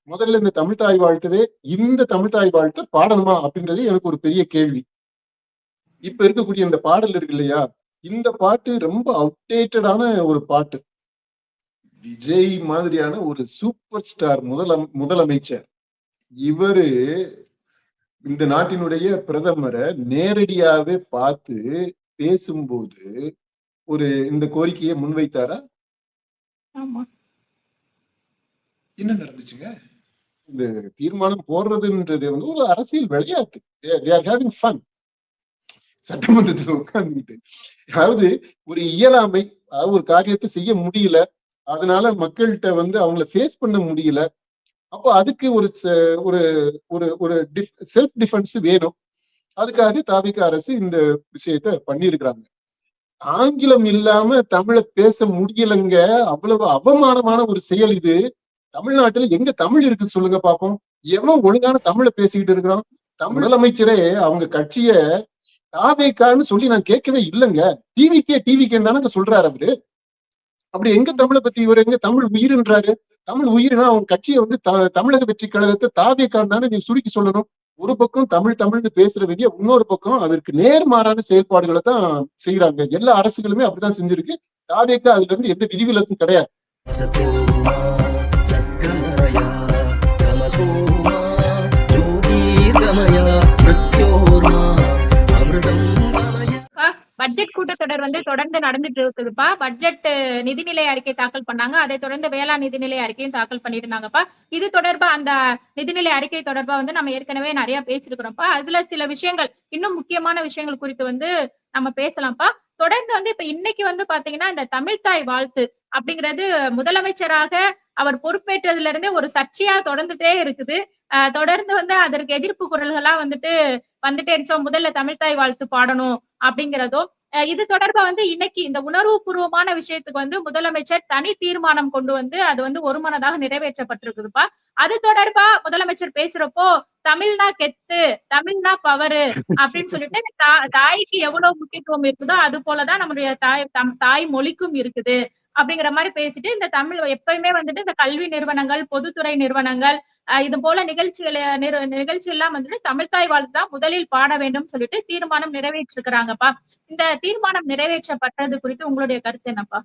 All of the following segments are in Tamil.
முதல்ல இந்த தமிழ் தாய் வாழ்த்தவே இந்த தமிழ் தாய் வாழ்த்து பாடணுமா அப்படின்றது எனக்கு ஒரு பெரிய கேள்வி. இப்ப இருக்கக்கூடிய இந்த பாடல் இருக்கு இல்லையா, இந்த பாட்டு ரொம்ப அவுடேட்டடான ஒரு பாட்டு. விஜய் மாதிரியான ஒரு சூப்பர் ஸ்டார் முதலமைச்சர் இவரு இந்த நாட்டினுடைய பிரதமரை நேரடியாவே பார்த்து பேசும்போது ஒரு இந்த கோரிக்கையை முன்வைத்தாரா? என்ன நடந்துச்சுங்க? இந்த தீர்மானம் போடுறதுன்றது வந்து ஒரு அரசியல் விளையாட்டு. சட்டமன்றத்துல உட்கார்ந்துட்டு, அதாவது ஒரு இயலாமை, ஒரு காரியத்தை செய்ய முடியல, அதனால மக்கள்கிட்ட வந்து அவங்கள ஃபேஸ் பண்ண முடியல. அப்போ அதுக்கு ஒரு ஒரு ஒரு ஒரு செல்ஃப் டிஃபென்ஸ் வேணும். அதுக்காக தாவிக அரசு இந்த விஷயத்த பண்ணிருக்கிறாங்க. ஆங்கிலம் இல்லாம தமிழை பேச முடியலங்க. அவ்வளவு அவமானமான ஒரு செயல் இது. தமிழ்நாட்டுல எங்க தமிழ் இருக்கு சொல்லுங்க பாப்போம். எவன் ஒழுங்கான தமிழை பேசிக்கிட்டு இருக்கிறான்? முதலமைச்சரே அவங்க கட்சிய தாவேக்கான்னு சொல்லி நான் கேட்கவே இல்லைங்க. டிவிக்கேன்னு தானங்க சொல்றாரு அவரு. அப்படி எங்க தமிழை பத்தி இவர் எங்க தமிழ் உயிர்ன்றாரு? தமிழ் உயிர்னா அவங்க கட்சியை வந்து தமிழக வெற்றி கழகத்தை தாவேக்கான்னு தானே நீங்க சுருக்கி சொல்லணும். ஒரு பக்கம் தமிழ்னு பேசுற வேண்டிய, இன்னொரு பக்கம் அதற்கு நேர்மாறான செயல்பாடுகளை தான் செய்யறாங்க. எல்லா அரசுகளுமே அப்படிதான் செஞ்சிருக்கு. தாவேக்கா அதுல இருந்து எந்த விதிவிலக்கும் கிடையாது. பட்ஜெட் கூட்டத்தொடர் வந்து தொடர்ந்து நடந்துட்டு இருக்குதுப்பா. பட்ஜெட் நிதிநிலை அறிக்கை தாக்கல் பண்ணாங்க. அதை தொடர்ந்து வேளாண் நிதிநிலை அறிக்கையும் தாக்கல் பண்ணிருந்தாங்கப்பா. இது தொடர்பா அந்த நிதிநிலை அறிக்கை தொடர்பா வந்து நம்ம ஏற்கனவே நிறைய பேசிருக்கிறோம்ப்பா. அதுல சில விஷயங்கள், இன்னும் முக்கியமான விஷயங்கள் குறித்து வந்து நம்ம பேசலாம்ப்பா. தொடர்ந்து வந்து இப்ப இன்னைக்கு வந்து பாத்தீங்கன்னா இந்த தமிழ்தாய் வாழ்த்து அப்படிங்கிறது முதலமைச்சராக அவர் பொறுப்பேற்றதுல இருந்தே ஒரு சர்ச்சையா தொடர்ந்துட்டே இருக்குது. தொடர்ந்து வந்து அதற்கு எதிர்ப்பு குரல்களா வந்துட்டே இருந்துச்சோம். முதல்ல தமிழ்தாய் வாழ்த்து பாடணும் அப்படிங்கிறதோ, இது தொடர்பா வந்து இன்னைக்கு இந்த உணர்வு பூர்வமான விஷயத்துக்கு வந்து முதலமைச்சர் தனி தீர்மானம் கொண்டு வந்து அது வந்து ஒருமனதாக நிறைவேற்றப்பட்டிருக்குதுப்பா. அது தொடர்பா முதலமைச்சர் பேசுறப்போ தமிழ்னா கெத்து, தமிழ்னா பவரு அப்படின்னு சொல்லிட்டு தாய்க்கு எவ்வளவு முக்கியத்துவம் இருக்குதோ அது போலதான் நம்முடைய தாய் மொழிக்கும் இருக்குது அப்படிங்கிற மாதிரி பேசிட்டு, இந்த தமிழ் எப்பயுமே வந்துட்டு இந்த கல்வி நிறுவனங்கள், பொதுத்துறை நிறுவனங்கள், இது போல நிகழ்ச்சி எல்லாம் வந்துட்டு தமிழ்தாய் வாழ்த்து தான் முதலில் பாட வேண்டும் சொல்லிட்டு தீர்மானம் நிறைவேற்றிருக்கிறாங்கப்பா. இந்த தீர்மானம் நிறைவேற்றப்பட்டது குறித்து உங்களுடைய கருத்து என்னப்பா?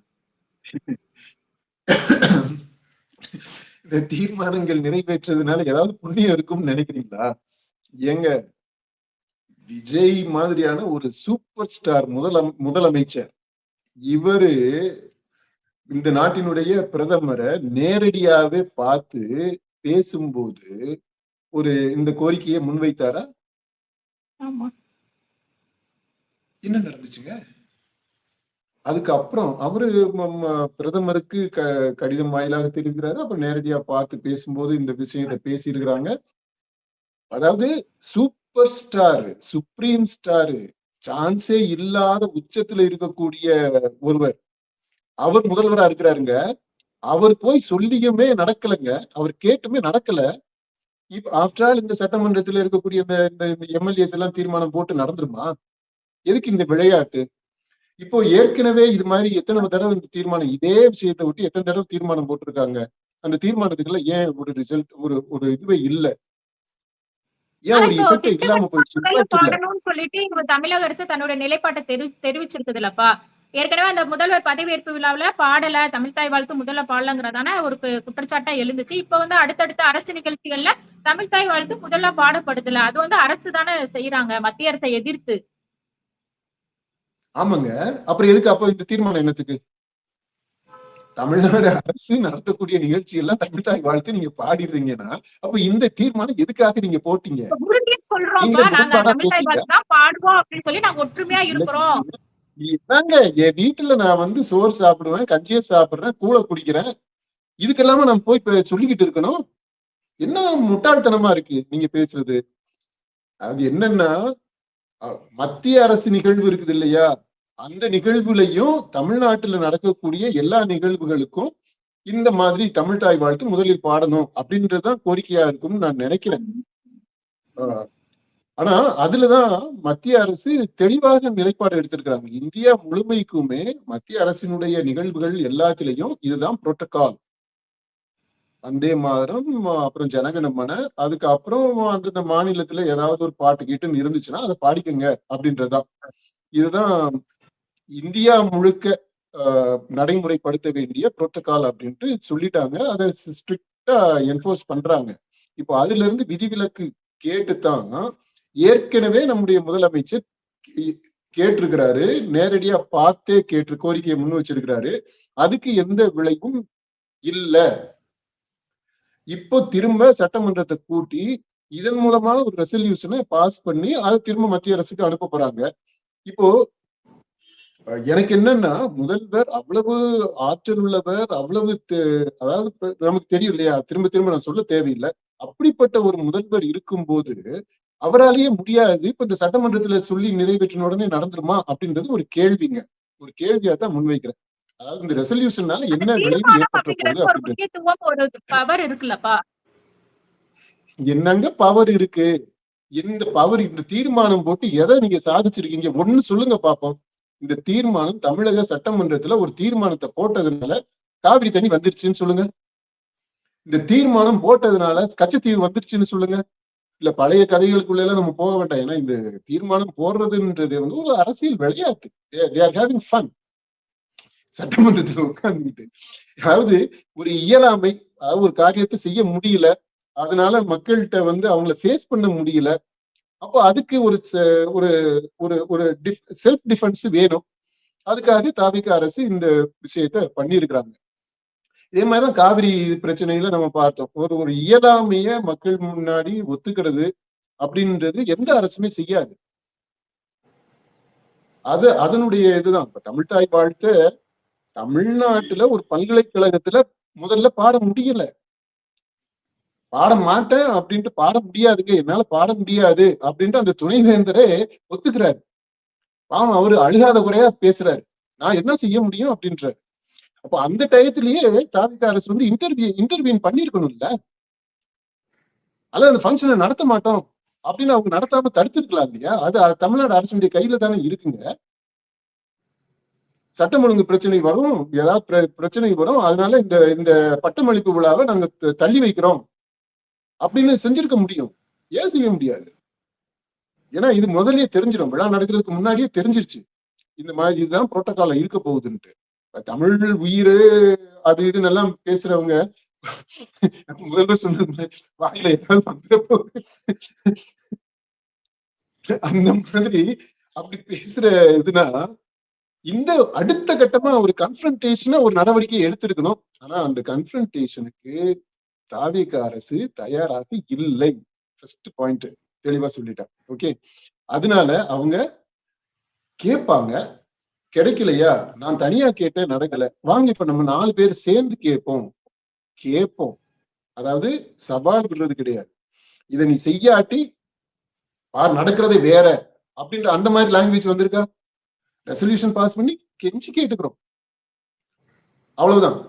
இந்த தீர்மானங்கள் நிறைவேற்றதுனால ஏதாவது புண்ணியம் இருக்கும்னு நினைக்கிறீங்களா? ஏங்க, விஜய் மாதிரியான ஒரு சூப்பர் ஸ்டார் முதலமைச்சர் இவரு இந்த நாட்டினுடைய பிரதமரை நேரடியாவே பார்த்து பேசும்போது ஒரு இந்த கோரிக்கையை முன்வைத்தாரா? என்ன நடந்துச்சுங்க? அதுக்கப்புறம் அவரு பிரதமருக்கு கடிதம் வாயிலாக தெரிவிக்கிறாரு. அப்புறம் நேரடியா பார்த்து பேசும்போது இந்த விஷயத்தை பேசியிருக்கிறாங்க. அதாவது சூப்பர் ஸ்டார், சுப்ரீம் ஸ்டார், சான்ஸே இல்லாத உச்சத்துல இருக்கக்கூடிய ஒருவர், அவர் முதல்வரா இருக்கிறாருங்க. அவர் போய் சொல்லியுமே நடக்கலைங்க. அவர் கேட்டுமே நடக்கல. இப்ப ஆஃப்டர் ஆல் இந்த சட்டமன்றத்துல இருக்கக்கூடிய இந்த எம்எல்ஏஸ் எல்லாம் தீர்மானம் போட்டு நடந்துருமா? எதுக்கு இந்த விளையாட்டு? இப்போ ஏற்கனவே இது மாதிரி எத்தனை தடவை இந்த தீர்மானம், இதே விஷயத்தை விட்டு எத்தனை தடவை தீர்மானம் போட்டிருக்காங்க. அந்த தீர்மானத்துக்குள்ள ஏன் ஒரு ரிசல்ட், ஒரு இதுவே இல்ல? ஏன் ஒரு இஃபெக்ட் இல்லாம போயிடுச்சு? சொல்லிட்டு தமிழக அரசு தன்னுடைய நிலைப்பாட்டை தெரிவிச்சிருக்குதுல்லப்பா. ஏற்கனவே அந்த முதல்வர் பதவியேற்பு விழாவில பாடல, தமிழ்தாய் வாழ்த்து முதல்ல பாடலங்கிறதான ஒரு குற்றச்சாட்டா எழுந்துச்சு. இப்ப வந்து அடுத்தடுத்த அரசு நிகழ்ச்சிகள்ல தமிழ்தாய் வாழ்த்து முதல்ல பாடப்படுதுல, அது வந்து அரசு தானே செய்யறாங்க, மத்திய அரசை எதிர்த்து. ஆமாங்க. அப்புறம் எதுக்கு அப்ப இந்த தீர்மானம் என்னத்துக்கு? தமிழ்நாடு அரசு நடத்தக்கூடிய நிகழ்ச்சி எல்லாம் தமிழ்தாய் வாழ்த்து நீங்க பாடிடுறீங்கன்னா, அப்ப இந்த தீர்மானம் எதுக்காக நீங்க போட்டீங்க? என்னங்க, என் வீட்டுல நான் வந்து சோறு சாப்பிடுவேன், கஞ்சியை சாப்பிடுறேன், கூழ குடிக்கிறேன், இதுக்கெல்லாம நான் போய் சொல்லிக்கிட்டு இருக்கணும்? என்ன முட்டாள்தனமா இருக்கு நீங்க பேசுறது? அது என்னன்னா, மத்திய அரசு நிகழ்வு இருக்குது இல்லையா, அந்த நிகழ்வுலையும் தமிழ்நாட்டுல நடக்கக்கூடிய எல்லா நிகழ்வுகளுக்கும் இந்த மாதிரி தமிழ்தாய் வாழ்த்து முதலில் பாடணும் அப்படின்றதுதான் கோரிக்கையா இருக்கும்னு நான் நினைக்கிறேன். ஆனா அதுலதான் மத்திய அரசு தெளிவாக நிலைப்பாடு எடுத்திருக்கிறாங்க. இந்தியா முழுமைக்குமே மத்திய அரசினுடைய நிகழ்வுகள் எல்லாத்திலையும் இதுதான் புரோட்டோகால். வந்தே மாதரம், அப்புறம் ஜனகணமன, அதுக்கப்புறம் அந்த மாநிலத்துல ஏதாவது ஒரு பாட்டு கீட்டுன்னு இருந்துச்சுன்னா அதை பாடிக்கங்க அப்படின்றதுதான். இதுதான் இந்தியா முழுக்க நடைமுறைப்படுத்த வேண்டிய புரோட்டோகால் அப்படின்ட்டு சொல்லிட்டாங்க. அதை ஸ்ட்ரிக்டா என்போர்ஸ் பண்றாங்க. இப்போ அதுல இருந்து விதிவிலக்கு கேட்டுத்தான் ஏற்கனவே நம்முடைய முதலமைச்சர் கேட்டிருக்கிறாரு. நேரடியா பார்த்தே கோரிக்கையை முன் வச்சிருக்கிறாரு. அதுக்கு எந்த விளைவும் இல்ல. இப்போ திரும்ப சட்டமன்றத்தை கூட்டி இதன் மூலமா ஒரு ரெசல்யூஷனை பாஸ் பண்ணி அதை திரும்ப மத்திய அரசுக்கு அனுப்ப போறாங்க. இப்போ எனக்கு என்னன்னா, முதல்வர் அவ்வளவு ஆற்றல் உள்ளவர், அவ்வளவு அதாவது நமக்கு தெரியும் இல்லையா, திரும்ப திரும்ப நான் சொல்ல தேவையில்லை. அப்படிப்பட்ட ஒரு முதல்வர் இருக்கும்போது அவராலேயே முடியாது. இப்ப இந்த சட்டமன்றத்துல சொல்லி நிறைவேற்றின உடனே நடந்துருமா அப்படின்றது ஒரு கேள்விங்க. ஒரு கேள்வியா தான் முன்வைக்கிறேன். அதாவது இந்த ரெசல்யூஷனால என்ன விளைவு ஏற்பட்ட போகுது ஒரு அப்படின்றது. முக்கியத்துவம், ஒரு பவர் இருக்குல்லப்பா. என்னங்க பவர் இருக்கு? இந்த பவர், இந்த தீர்மானம் போட்டு எதை நீங்க சாதிச்சிருக்கீங்க? ஒண்ணு சொல்லுங்க பாப்போம். இந்த தீர்மானம் தமிழக சட்டமன்றத்துல ஒரு தீர்மானத்தை போட்டதுனால காவிரி தண்ணி வந்துருச்சுன்னு சொல்லுங்க. இந்த தீர்மானம் போட்டதுனால கச்சத்தீவு வந்துருச்சுன்னு சொல்லுங்க. இல்ல பழைய கதைகளுக்குள்ள எல்லாம் நம்ம போக வேண்டாம். ஏன்னா இந்த தீர்மானம் போடுறதுன்றது வந்து ஒரு அரசியல் விளையாட்டு. சட்டமன்றத்தில் உட்கார்ந்துட்டு, அதாவது ஒரு இயலாமை, அதாவது ஒரு காரியத்தை செய்ய முடியல, அதனால மக்கள்கிட்ட வந்து அவங்கள ஃபேஸ் பண்ண முடியல. அப்போ அதுக்கு ஒரு ஒரு ஒரு ஒரு செல்ஃப் டிஃபென்ஸ் வேணும். அதுக்காக தாவிக அரசு இந்த விஷயத்த பண்ணியிருக்கிறாங்க. இதே மாதிரிதான் காவிரி பிரச்சனையில நம்ம பார்த்தோம். ஒரு ஒரு இயலாமைய மக்கள் முன்னாடி ஒத்துக்கிறது அப்படின்றது எந்த அரசுமே செய்யாது. அதனுடைய இதுதான். இப்ப தமிழ்தாய் வாழ்த்து தமிழ்நாட்டுல ஒரு பல்கலைக்கழகத்துல முதல்ல பாட முடியல. பாட மாட்டேன் அப்படின்ட்டு, பாட முடியாதுங்க, என்னால பாட முடியாது அப்படின்ட்டு அந்த துணைவேந்தரே ஒத்துக்கிறாரு. பாவம், அவரு அழுகாத குறையா பேசுறாரு. நான் என்ன செய்ய முடியும் அப்படின்றாரு. அப்போ அந்த டயத்திலேயே தாவிக அரசு வந்து இன்டர்வியூன் பண்ணிருக்கணும்ல. அல்ல அந்த ஃபங்க்ஷனை நடத்த மாட்டோம் அப்படின்னு அவங்க நடத்தாம தடுத்திருக்கலாம் இல்லையா? அது தமிழ்நாடு அரசுடைய கையில தானே இருக்குங்க. சட்டம் ஒழுங்கு பிரச்சனை வரும், ஏதாவது பிரச்சனை வரும், அதனால இந்த இந்த பட்டமளிப்பு விழாவை நாங்க தள்ளி வைக்கிறோம் அப்படின்னு செஞ்சிருக்க முடியும். ஏன் செய்ய முடியாது? ஏன்னா இது முதல்லயே தெரிஞ்சிடும். விழா நடக்கிறதுக்கு முன்னாடியே தெரிஞ்சிருச்சு இந்த மாதிரி இதுதான் புரோட்டோகால இருக்க போகுதுன்ட்டு. தமிழ் உயிர் அது இதுன்னு எல்லாம் பேசுறவங்க முதல்வர் சொன்னது வாயில ஏதாவது வந்துட போகுது அந்த மாதிரி அப்படி பேசுற இதுனா, இந்த அடுத்த கட்டமா ஒரு கன்ஃபரன்டேஷனா ஒரு நடவடிக்கை எடுத்திருக்கணும். ஆனா அந்த கன்ஃபரன்டேஷனுக்கு தாவேக அரசு தயாராக இல்லை. ஃபர்ஸ்ட் பாயிண்ட் தெளிவா சொல்லிட்டேன். ஓகே, அதனால அவங்க கேட்பாங்க, கிடைக்கலையா, நான் தனியா கேட்டேன் நடக்கல, வாங்க இப்ப நம்ம 4 பேர் சேர்ந்து கேட்போம். அதாவது சவால் விடுறது கிடையாது. இதை நீ செய்யாட்டி நடக்கிறதே வேற அப்படின்ற அந்த மாதிரி லாங்குவேஜ் வந்திருக்கா? ரெசல்யூஷன் பாஸ் பண்ணி கெஞ்சி கேட்டுக்கிறோம், அவ்வளவுதான்.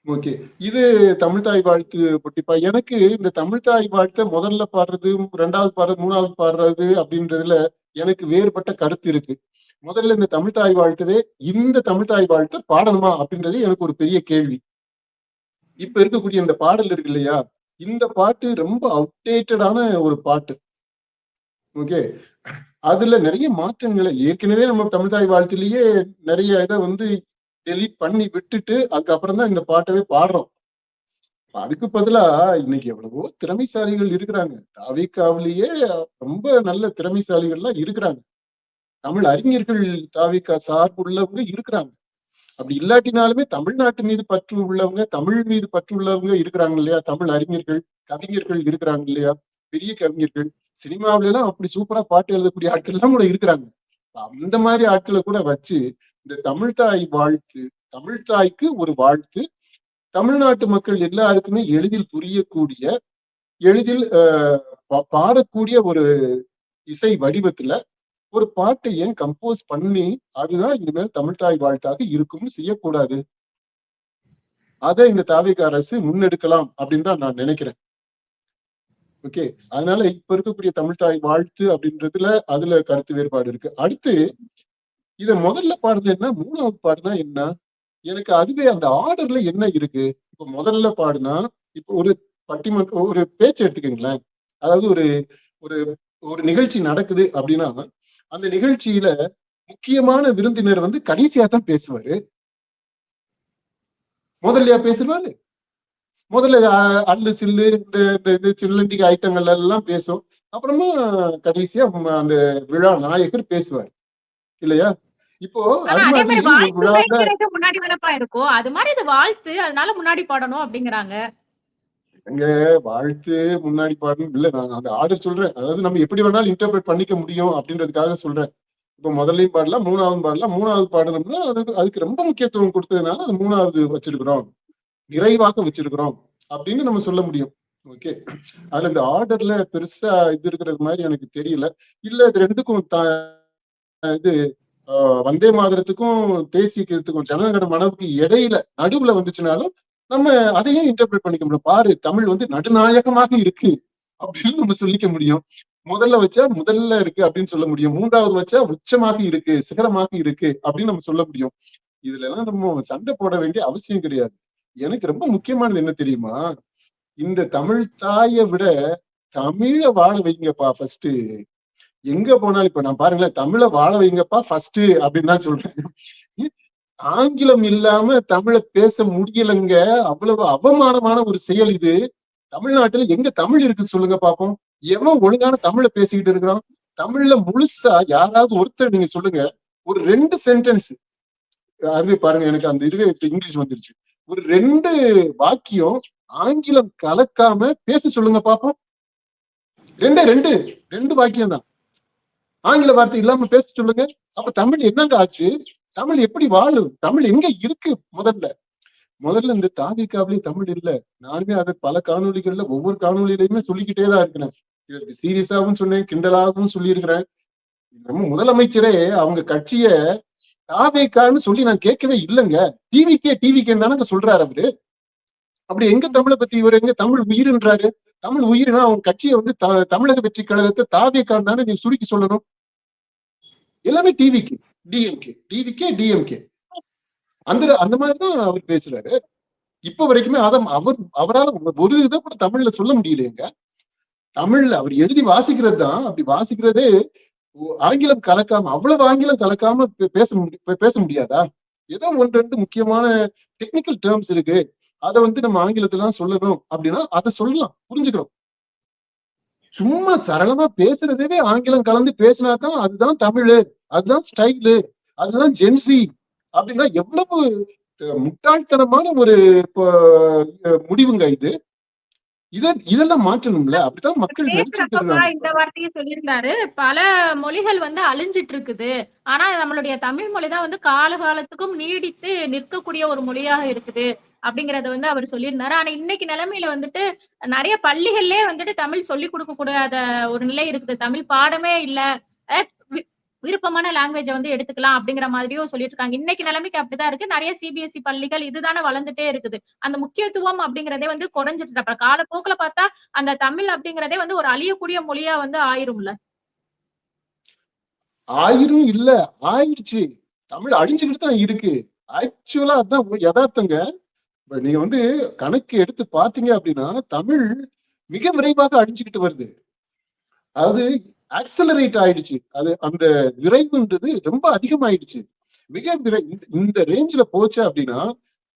ஓகே, இது தமிழ்தாய் வாழ்த்து பொட்டிப்பா. எனக்கு இந்த தமிழ்தாய் வாழ்த்த முதல்ல பாடுறது, 2வது பாடுறது, 3வது பாடுறது அப்படின்றதுல எனக்கு வேறுபட்ட கருத்து இருக்கு. முதல்ல இந்த தமிழ்தாய் வாழ்த்தவே, இந்த தமிழ்தாய் வாழ்த்த பாடணுமா அப்படின்றது எனக்கு ஒரு பெரிய கேள்வி. இப்ப இருக்கக்கூடிய இந்த பாடல் இருக்கு இல்லையா, இந்த பாட்டு ரொம்ப அவுடேட்டடான ஒரு பாட்டு. ஓகே, அதுல நிறைய மாற்றங்களை ஏற்கனவே நம்ம தமிழ்தாய் வாழ்த்திலேயே நிறைய இதை வந்து டெலீட் பண்ணி விட்டுட்டு அதுக்கப்புறம் தான் இந்த பாட்டவே பாடுறோம். அதுக்கு பதிலா இன்னைக்கு எவ்வளவோ திறமைசாலிகள் இருக்கிறாங்க. தாவிகாவிலேயே ரொம்ப நல்ல திறமைசாலிகள்லாம் இருக்கிறாங்க. தமிழ் அறிஞர்கள் தாவிகா சார்புள்ளவங்க இருக்கிறாங்க. அப்படி இல்லாட்டினாலுமே தமிழ்நாட்டு மீது பற்று உள்ளவங்க, தமிழ் மீது பற்று உள்ளவங்க இருக்கிறாங்க இல்லையா? தமிழ் அறிஞர்கள், கவிஞர்கள் இருக்கிறாங்க இல்லையா? பெரிய கவிஞர்கள், சினிமாவில எல்லாம் அப்படி சூப்பரா பாட்டு எழுதக்கூடிய ஆட்கள் எல்லாம் கூட இருக்கிறாங்க. அந்த மாதிரி ஆட்களை கூட வச்சு இந்த தமிழ்தாய் வாழ்த்து, தமிழ்தாய்க்கு ஒரு வாழ்த்து, தமிழ்நாட்டு மக்கள் எல்லாருக்குமே எளிதில் புரியக்கூடிய, எளிதில் பாடக்கூடிய ஒரு இசை வடிவத்துல ஒரு பாட்டை ஏன் கம்போஸ் பண்ணி அதுதான் இனிமேல் தமிழ்தாய் வாழ்த்தாக இருக்கும்னு செய்யக்கூடாது? அதை இந்த தாவேக அரசு முன்னெடுக்கலாம் அப்படின்னு தான் நான் நினைக்கிறேன். ஓகே, அதனால இப்ப இருக்கக்கூடிய தமிழ்தாய் வாழ்த்து அப்படின்றதுல அதுல கருத்து வேறுபாடு இருக்கு. அடுத்து இத முதல்ல பாடுறது என்ன, 3வது பாடுனா என்ன? எனக்கு அதுவே அந்த ஆர்டர்ல என்ன இருக்கு? இப்ப முதல்ல பாடுனா இப்போ ஒரு பட்டிமன்ற ஒரு பேச்சு எடுத்துக்கங்களேன். அதாவது ஒரு ஒரு ஒரு நிகழ்ச்சி நடக்குது அப்படின்னா, அந்த நிகழ்ச்சியில முக்கியமான விருந்தினர் வந்து கடைசியா தான் பேசுவாரு. முதல்லயா பேசுவாரு? முதல்ல அல்லு சில்லு இந்த இது சில்லண்டிகை ஐட்டங்கள் எல்லாம் பேசும். அப்புறமா கடைசியா அந்த விழா நாயகர் பேசுவார் இல்லையா? இப்போ ஆனா அது அதே மாதிரி மாதிரி ஒரு விழால வாழ்த்துரைங்கிறது முன்னாடி தானப்பா இருக்கும். அது மாதிரி இது வாழ்த்து. அதனால முன்னாடி பாடணும் அப்படிங்கிறாங்க. எங்க வாழ்த்து முன்னாடி பாடணும் இல்ல, நான் அந்த ஆர்டர் சொல்றேன். அதாவது நம்ம எப்படி வேணாலும் இன்டர்பிரட் பண்ணிக்க முடியும் அப்படின்றதுக்காக சொல்றேன். இப்ப முதல்லயும் பாடலாம், மூணாவது பாடலாம். மூணாவது பாடணும்னா அதுக்கு ரொம்ப முக்கியத்துவம் கொடுத்ததுனால அது மூணாவது வச்சிருக்கிறோம், நிறைவாக வச்சிருக்கிறோம் அப்படின்னு நம்ம சொல்ல முடியும். ஓகே, அதுல இந்த ஆர்டர்ல பெருசா இது இருக்கிறது மாதிரி எனக்கு தெரியல. இல்ல இது ரெண்டுக்கும் இது வந்தே மாதரத்துக்கும் தேசிய கீதத்துக்கும் ஜனகன மனவுக்கு இடையில நடுவுல வந்துச்சுனாலும் நம்ம அதையும் இன்டர்பிரட் பண்ணிக்க முடியும். பாரு, தமிழ் வந்து நடுநாயகமாக இருக்கு அப்படின்னு நம்ம சொல்லிக்க முடியும். முதல்ல வச்சா முதல்ல இருக்கு அப்படின்னு சொல்ல முடியும். மூன்றாவது வச்சா உச்சமாக இருக்கு, சிகரமாக இருக்கு அப்படின்னு நம்ம சொல்ல முடியும். இதுல எல்லாம் நம்ம சண்டை போட வேண்டிய அவசியம் கிடையாது. எனக்கு ரொம்ப முக்கியமானது என்ன தெரியுமா? இந்த தமிழ் தாயை விட தமிழ வாழ வைங்கப்பா ஃபர்ஸ்ட். எங்க போனாலும் இப்ப நான் பாருங்களேன், தமிழ வாழ வைங்கப்பா ஃபர்ஸ்ட் அப்படின்னு தான் சொல்றேன். ஆங்கிலம் இல்லாம தமிழ பேச முடியலங்க. அவ்வளவு அவமானமான ஒரு செயல் இது. தமிழ்நாட்டுல எங்க தமிழ் இருக்கு சொல்லுங்க பாப்போம். எவன் ஒழுங்கான தமிழ பேசிக்கிட்டு இருக்கிறான்? தமிழ்ல முழுசா யாராவது ஒருத்தர் நீங்க சொல்லுங்க. ஒரு 2 சென்டென்ஸ், அதுவே பாருங்க, எனக்கு அந்த இதுவே இங்கிலீஷ் வந்துருச்சு. ஒரு 2 வாக்கியம் ஆங்கிலம் கலக்காம பேச சொல்லுங்க பாப்போம். 2 வாக்கியம் தான் ஆங்கில வார்த்தை இல்லாம பேச சொல்லுங்க. அப்ப தமிழ் என்னங்க ஆச்சு? தமிழ் எப்படி வாழும்? தமிழ் எங்க இருக்கு? முதல்ல இந்த தாவிக்காவிலே தமிழ் இல்ல. நானுமே அதை பல காணொலிகள்ல ஒவ்வொரு காணொலியிலுமே சொல்லிக்கிட்டே தான் இருக்கிறேன். சீரியஸாவும் சொன்னேன், கிண்டலாகவும் சொல்லியிருக்கிறேன். நம்ம முதலமைச்சரே அவங்க கட்சிய தாவேக்கான்னு சொல்லி நான் கேட்கவே இல்லைங்க. டிவிக்கேன்னு தானங்க சொல்றாரு அவரு. அப்படி எங்க தமிழை பத்தி இவர் எங்க தமிழ் உயிர்ன்றாரு? தமிழ் உயிர்னா அவங்க கட்சியை வந்து தமிழக வெற்றி கழகத்தை தாவேக்கான்னு தானே நீங்க சுருக்கி சொல்லணும். எல்லாமே டிஎம்கே அந்த மாதிரிதான் அவர் பேசுறாரு. இப்ப வரைக்குமே அவரால் ஒரு இதை கூட தமிழ்ல சொல்ல முடியலையேங்க. தமிழ்ல அவர் எழுதி வாசிக்கிறது தான். அப்படி வாசிக்கிறதே ஆங்கிலம் கலக்காம, அவ்வளவு ஆங்கிலம் கலக்காம பேச முடியாதா? ஏதோ 1-2 முக்கியமான டெக்னிக்கல் டேர்ம்ஸ் இருக்கு, அதை வந்து நம்ம ஆங்கிலத்துல தான் சொல்லணும் அப்படின்னா அதை சொல்லலாம், புரிஞ்சுக்கிறோம். சும்மா சரளமா பேசுறதே ஆங்கிலம் கலந்து பேசினாதான் அதுதான் தமிழ், அதுதான் ஸ்டைலு, அதுதான் ஜென்சி அப்படின்னா எவ்வளவு முட்டாள்தனமான ஒரு முடிவுங்க இது. இதெல்லாம் மாற்றணும்ல. அப்படித்தான் மக்கள் நினைச்சிட்டு இருக்காங்க. இந்த வார்த்தையை சொல்லியிருந்தாரு. பல மொழிகள் வந்து அழிஞ்சிட்டு இருக்குது. ஆனா நம்மளுடைய தமிழ் மொழிதான் வந்து காலகாலத்துக்கும் நீடித்து நிற்கக்கூடிய ஒரு மொழியாக இருக்குது அப்படிங்கறத வந்து அவர் சொல்லியிருந்தாரு. ஆனா இன்னைக்கு நிலைமையில வந்துட்டு நிறைய பள்ளிகள்லயே வந்துட்டு தமிழ் சொல்லிக் கொடுக்க கூடாத ஒரு நிலை இருக்குது. தமிழ் பாடமே இல்ல, விருப்பமான லாங்குவேஜை வந்து எடுத்துக்கலாம் அப்படிங்கிற மாதிரியும் சொல்லிட்டு இருக்காங்க. இன்னைக்கு நிலைமைக்கு அப்படிதான் இருக்கு. நிறைய சிபிஎஸ்இ பள்ளிகள் இதுதானே வளர்ந்துட்டே இருக்குது. அந்த முக்கியத்துவம் அப்படிங்கிறதே வந்து குறைஞ்சிட்டு அப்புறம் காலப்போக்குல பார்த்தா அந்த தமிழ் அப்படிங்கிறதே வந்து ஒரு அழியக்கூடிய மொழியா வந்து ஆயிரும்ல. ஆயிரும் இல்ல, ஆயிடுச்சு. தமிழ் அழிஞ்சுக்கிட்டு தான் இருக்கு. ஆக்சுவலா அதுதான் யதார்த்தங்க. நீங்க வந்து கணக்கு எடுத்து பாத்தீங்க அப்படின்னா தமிழ் மிக விரைவாக அழிஞ்சுக்கிட்டு வருது. அதாவது ஆக்சலரேட் ஆயிடுச்சு. அது அந்த விரைவுன்றது ரொம்ப அதிகமாயிடுச்சு. மிக இந்த ரேஞ்சில போச்சு அப்படின்னா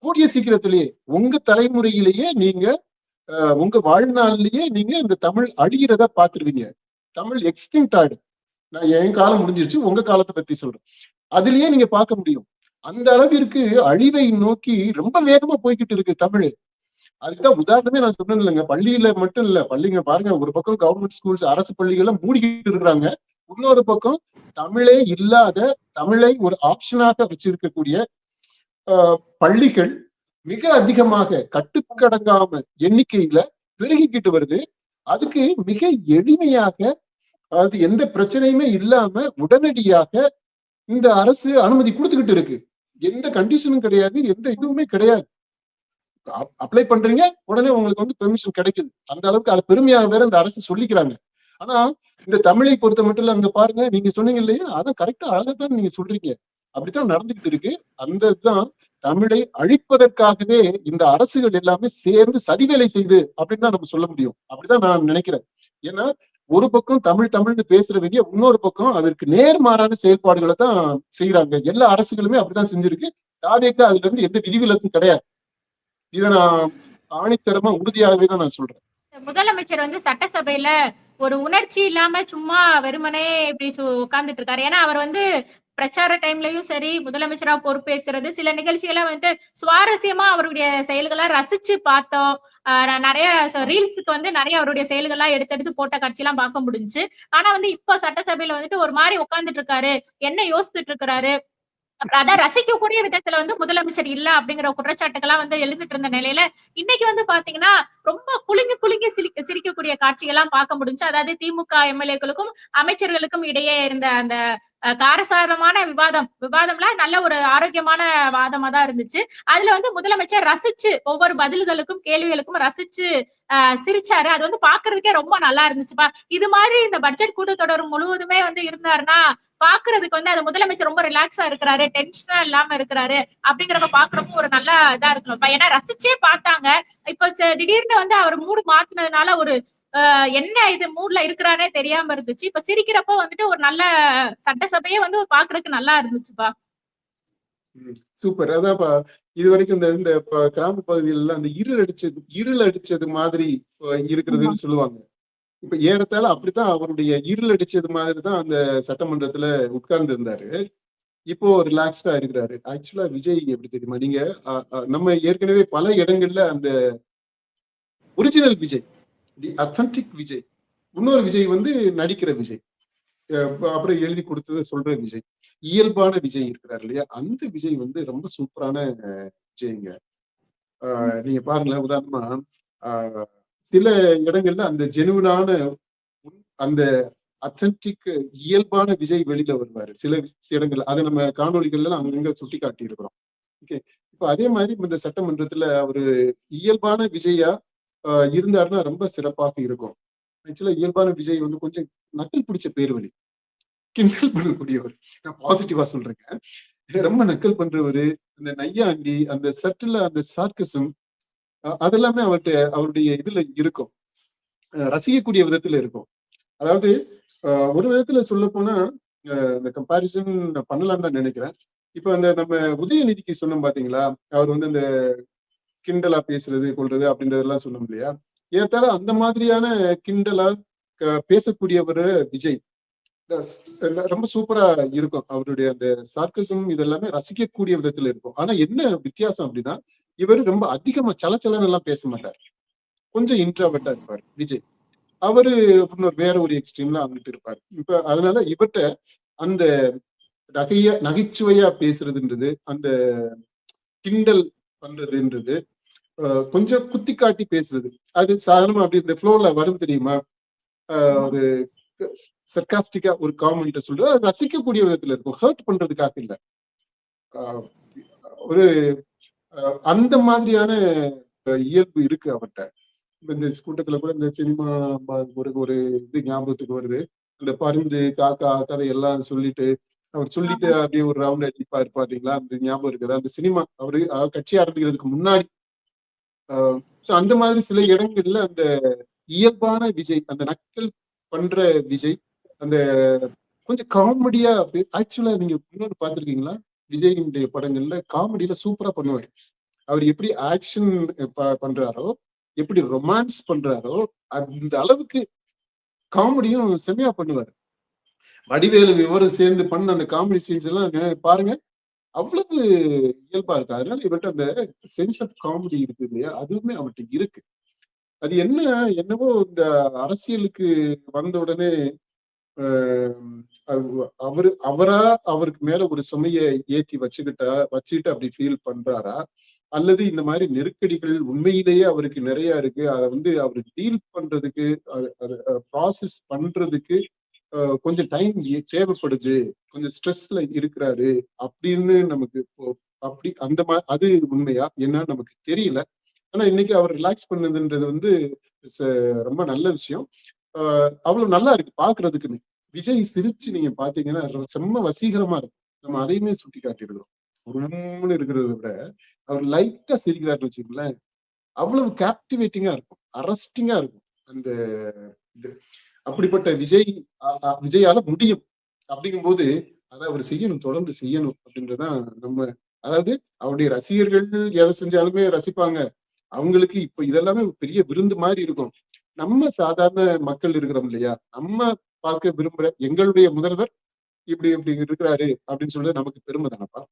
கூடிய சீக்கிரத்திலேயே உங்க தலைமுறையிலேயே நீங்க உங்க வாழ்நாள்லயே நீங்க இந்த தமிழ் அழிகிறத பாத்துருவீங்க. தமிழ் எக்ஸ்டிங்க்ட் ஆயிடும். நான் என் காலம் முடிஞ்சிருச்சு, உங்க காலத்தை பத்தி சொல்றேன். அதுலயே நீங்க பார்க்க முடியும். அந்த அளவிற்கு அழிவை நோக்கி ரொம்ப வேகமா போய்கிட்டு இருக்கு தமிழ். அதுக்குதான் உதாரணமே நான் சொன்னேன் இல்லைங்க. பள்ளியில மட்டும் இல்ல, பள்ளிங்க பாருங்க, ஒரு பக்கம் கவர்மெண்ட் ஸ்கூல்ஸ் அரசு பள்ளிகள்ல மூடிக்கிட்டு இருக்கிறாங்க. இன்னொரு பக்கம் தமிழே இல்லாத, தமிழை ஒரு ஆப்ஷனாக வச்சிருக்கக்கூடிய பள்ளிகள் மிக அதிகமாக கட்டுக்கடங்காம எண்ணிக்கையில பெருகிக்கிட்டு வருது. அதுக்கு மிக எளிமையாக, அதாவது எந்த பிரச்சனையுமே இல்லாம உடனடியாக இந்த அரசு அனுமதி கொடுத்துக்கிட்டு இருக்கு. எந்த கண்டிஷனும் கிடையாது, எந்த இதுவுமே கிடையாது. அப்ளை பண்றீங்க, உடனே உங்களுக்கு வந்து பெர்மிஷன் கிடைக்குது. அந்த அளவுக்கு அதை பெருமையாக வேற இந்த அரசு சொல்லிக்கிறாங்க. ஆனா இந்த தமிழை பொறுத்த மட்டும் இல்ல, அங்க பாருங்க, நீங்க சொன்னீங்க இல்லையா, அதான் கரெக்டா அழகாத்தான் நீங்க சொல்றீங்க. அப்படித்தான் நடந்துகிட்டு இருக்கு. அந்த இதுதான் தமிழை அழிப்பதற்காகவே இந்த அரசுகள் எல்லாமே சேர்ந்து சதிவேலை செய்து அப்படின்னு தான் நம்ம சொல்ல முடியும். அப்படிதான் நான் நினைக்கிறேன். ஏன்னா ஒரு பக்கம் தமிழ் தமிழ்னு பேசுறவங்க இன்னொரு பக்கம் அதற்கு நேர்மாறான செயல்பாடுகளை தான் செய்யறாங்க. எல்லா அரசுகளுமே அப்படிதான் செஞ்சிருக்கு. தாவேக்கா அதுல இருந்து எந்த விதிவிலக்கும் கிடையாது. இதை நான் ஆணித்தரமா உறுதியாகவே தான் நான் சொல்றேன். முதலமைச்சர் வந்து சட்டசபையில ஒரு உணர்ச்சி இல்லாம சும்மா வெறுமனே இப்படி உட்கார்ந்துட்டு இருக்காரு. ஏன்னா அவர் வந்து பிரச்சார டைம்லயும் சரி, முதலமைச்சரா பொறுப்பேற்கிறது சில நிகழ்ச்சிகளை வந்துட்டு சுவாரஸ்யமா அவருடைய செயல்களை ரசிச்சு பார்த்தோம். நிறைய ரீல்ஸுக்கு வந்து நிறைய அவருடைய செயல்கள்லாம் எடுத்து போட்ட காட்சியெல்லாம் பார்க்க முடிஞ்சுச்சு. ஆனா வந்து இப்போ சட்டசபையில வந்துட்டு ஒரு மாதிரி உட்கார்ந்துட்டு இருக்காரு, என்ன யோசிச்சுட்டு இருக்கிறாரு, அதான் ரசிக்கக்கூடிய விதத்துல வந்து முதலமைச்சர் இல்ல அப்படிங்கிற குற்றச்சாட்டுகள்லாம் வந்து எழுதிட்டு இருந்த நிலையில இன்னைக்கு வந்து பாத்தீங்கன்னா ரொம்ப குலுங்கி குலுங்கி சிரிக்கக்கூடிய காட்சிகள்லாம் பார்க்க முடிஞ்சு. அதாவது திமுக எம்எல்ஏக்களுக்கும் அமைச்சர்களுக்கும் இடையே இருந்த அந்த காரசாரமான விவாதம்லாம் நல்ல ஒரு ஆரோக்கியமான வாதமா தான் இருந்துச்சு. அதுல வந்து முதலமைச்சர் ரசிச்சு ஒவ்வொரு பதில்களுக்கும் கேள்விகளுக்கும் ரசிச்சு சிரிச்சாரு. அது வந்து பாக்குறதுக்கே ரொம்ப நல்லா இருந்துச்சுப்பா. இது மாதிரி இந்த பட்ஜெட் கூட்டத்தொடர் முழுவதுமே வந்து இருந்தாருன்னா பாக்குறதுக்கு வந்து அது முதலமைச்சர் ரொம்ப ரிலாக்ஸா இருக்கிறாரு, டென்ஷனா இல்லாம இருக்கிறாரு அப்படிங்கிறத பாக்குறப்போ ஒரு நல்ல இதா இருக்கணும்ப்பா. ஏன்னா ரசிச்சே பார்த்தாங்க. இப்போ திடீர்னு வந்து அவர் மூடு மாத்தினதுனால ஒரு என்ன இது மூட்ல இருக்கிறானே தெரியாம இருந்துச்சு. இப்ப சிரிக்கிறப்போ வந்துட்டு ஒரு நல்ல சட்டசபையே வந்து பாக்குறதுக்கு நல்லா இருந்துச்சுப்பா. சூப்பர். அதான்ப்பா இது வரைக்கும் இந்த கிராம பகுதியில அந்த இருள் அடிச்சது மாதிரி இருக்கிறதுன்னு சொல்லுவாங்க. இப்ப ஏறத்தாழ அப்படித்தான் அவருடைய இருள் அடிச்சது மாதிரி தான் அந்த சட்டமன்றத்துல உட்கார்ந்து இருந்தாரு. இப்போ ரிலாக்ஸ்டா இருக்கிறாரு. ஆக்சுவலா விஜய் எப்படி தெரியுமா, நீங்க நம்ம ஏற்கனவே பல இடங்கள்ல அந்த ஒரிஜினல் விஜய், தி அத்தன்டிக் விஜய், இன்னொரு விஜய் வந்து நடிக்கிற விஜய், அப்புறம் எழுதி கொடுத்தது சொல்ற விஜய், இயல்பான விஜய் இருக்கிறார் இல்லையா, அந்த விஜய் வந்து ரொம்ப சூப்பரான விஜய்ங்க. நீங்க பாருங்களேன், உதாரணமா சில இடங்கள்ல அந்த ஜெனுவனான அந்த அத்தன்டிக் இயல்பான விஜய் வெளியில வருவாரு சில இடங்கள்ல. அதை நம்ம காணொலிகள்ல அங்கங்க சுட்டி காட்டி இருக்கிறோம். ஓகே, இப்ப அதே மாதிரி இந்த சட்டமன்றத்துல ஒரு இயல்பான விஜயா இருந்தாருன்னா ரொம்ப சிறப்பாக இருக்கும். ஆக்சுவலா இயல்பான விஜய் வந்து கொஞ்சம் நக்கல் பிடிச்ச பேர் வழி, கிண்டல் பண்ணக்கூடியவர். நான் பாசிட்டிவா சொல்றேங்க. ரொம்ப நக்கல் பண்றவரு, அந்த நையாண்டி, அந்த சட்டில அந்த சார்கசம், அதெல்லாமே அவருடைய இதுல இருக்கும், ரசிக்கக்கூடிய விதத்துல இருக்கும். அதாவது ஒரு விதத்துல சொல்ல போனா இந்த கம்பாரிசன் பண்ணலாம்னு தான் நினைக்கிறேன். இப்ப அந்த நம்ம உதயநிதிக்கு சொன்னோம் பாத்தீங்களா, அவர் வந்து அந்த கிண்டலா பேசுறது கொள்றது அப்படின்றதெல்லாம் சொன்னோம் இல்லையா, ஏற்றால அந்த மாதிரியான கிண்டலா பேசக்கூடியவர் விஜய் ரொம்ப சூப்பரா இருக்கும். அவருடைய அந்த சார்கசம் இதெல்லாமே ரசிக்கக்கூடிய விதத்துல இருக்கும். ஆனா என்ன வித்தியாசம் அப்படின்னா, இவர் ரொம்ப அதிகமா சலச்சலன்னு எல்லாம் பேச மாட்டார், கொஞ்சம் இன்ட்ராவர்ட்டா இருப்பார் விஜய். அவரு இன்னொரு வேற ஒரு எக்ஸ்ட்ரீம்ல அங்கிட்டு இருப்பாரு. இப்ப அதனால இவர்கிட்ட அந்த நகைச்சுவையா பேசுறதுன்றது, அந்த கிண்டல் பண்றதுன்றது, கொஞ்சம் குத்தி காட்டி பேசுறது, அது சாதாரணமா அப்படி இந்த ஃப்ளோல வரும் தெரியுமா, ஒரு சர்காஸ்டிக்கா ஒரு காமெண்ட சொல்றது, அது ரசிக்கக்கூடிய விதத்துல இருக்கும், ஹர்ட் பண்றதுக்காக இல்ல. ஒரு அந்த மாதிரியான இயல்பு இருக்கு அவர்கிட்ட. இந்த கூட்டத்துல கூட இந்த சினிமா ஒரு இது ஞாபகத்துக்கு வருது, அந்த பருந்து காக்கா கதை எல்லாம் சொல்லிட்டு அவர் சொல்லிட்டு அப்படியே ஒரு ரவுண்ட் அடிப்பாரு பாத்தீங்களா, அந்த ஞாபகம் இருக்குதா? அந்த சினிமா அவரு கட்சி ஆரம்பிக்கிறதுக்கு முன்னாடி. அந்த மாதிரி சில இடங்கள்ல அந்த இயல்பான விஜய், அந்த நக்கல் பண்ற விஜய், அந்த கொஞ்சம் காமெடியா ஆக்சுவலா நீங்க இன்னொரு பாத்திருக்கீங்களா, விஜயினுடைய படங்கள்ல காமெடியில சூப்பரா பண்ணுவாரு. அவர் எப்படி ஆக்ஷன் பண்றாரோ, எப்படி ரொமான்ஸ் பண்றாரோ, அந்த அளவுக்கு காமெடியும் செம்மையா பண்ணுவாரு. வடிவேலு விவரம் சேர்ந்து பண்ண அந்த காமெடி சீன்ஸ் எல்லாம் பாருங்க, அவ்வளவு இயல்பா இருக்கு. அதனால இவர்கிட்ட அந்த சென்ஸ் ஆஃப் காமெடி இருக்கு இல்லையா, அதுவுமே அவர்கிட்ட இருக்கு. அது என்னவோ இந்த அரசியலுக்கு வந்த உடனே அவருக்கு மேல ஒரு சுமைய ஏத்தி வச்சுக்கிட்டு அப்படி ஃபீல் பண்றாரா, அல்லது இந்த மாதிரி நெருக்கடிகள் உண்மையிலேயே அவருக்கு நிறைய இருக்கு, அதை வந்து அவரு டீல் பண்றதுக்கு, ப்ராசஸ் பண்றதுக்கு கொஞ்சம் டைம் தேவைப்படுது, கொஞ்சம் ஸ்ட்ரெஸ்ல இருக்கிறாரு அப்படின்னு நமக்கு அப்படி அந்த அது உண்மையா என்னன்னு நமக்கு தெரியல. ஆனா இன்னைக்கு அவர் ரிலாக்ஸ் பண்ணதுன்றது வந்து ரொம்ப நல்ல விஷயம். அவ்வளவு நல்லா இருக்கு பாக்குறதுக்குன்னு. விஜய் சிரிச்சு நீங்க பாத்தீங்கன்னா செம்ம வசீகரமா இருக்கும். நம்ம அதையுமே சுட்டி காட்டியிருக்கிறோம். உம்முன்னு இருக்கிறத விட அவர் லைட்டா சிரிக்கிறாருன்னு வச்சுக்கோங்களேன், அவ்வளவு கேப்டிவேட்டிங்கா இருக்கும், அரஸ்டிங்கா இருக்கும் அந்த இது. அப்படிப்பட்ட விஜயால முடியும். அப்படிங்கும்போது அதை அவர் செய்யணும், தொடர்ந்து செய்யணும் அப்படின்றதுதான் நம்ம. அதாவது அவருடைய ரசிகர்கள் எதை செஞ்சாலுமே ரசிப்பாங்க. அவங்களுக்கு இப்ப இதெல்லாமே ஒரு பெரிய விருந்து மாதிரி இருக்கும். நம்ம சாதாரண மக்கள் இருக்கிறோம் இல்லையா, நம்ம பார்க்க விரும்புற எங்களுடைய முதல்வர் இப்படி இப்படி இருக்கிறாரு அப்படின்னு சொல்றது நமக்கு பெருமை தானப்பா.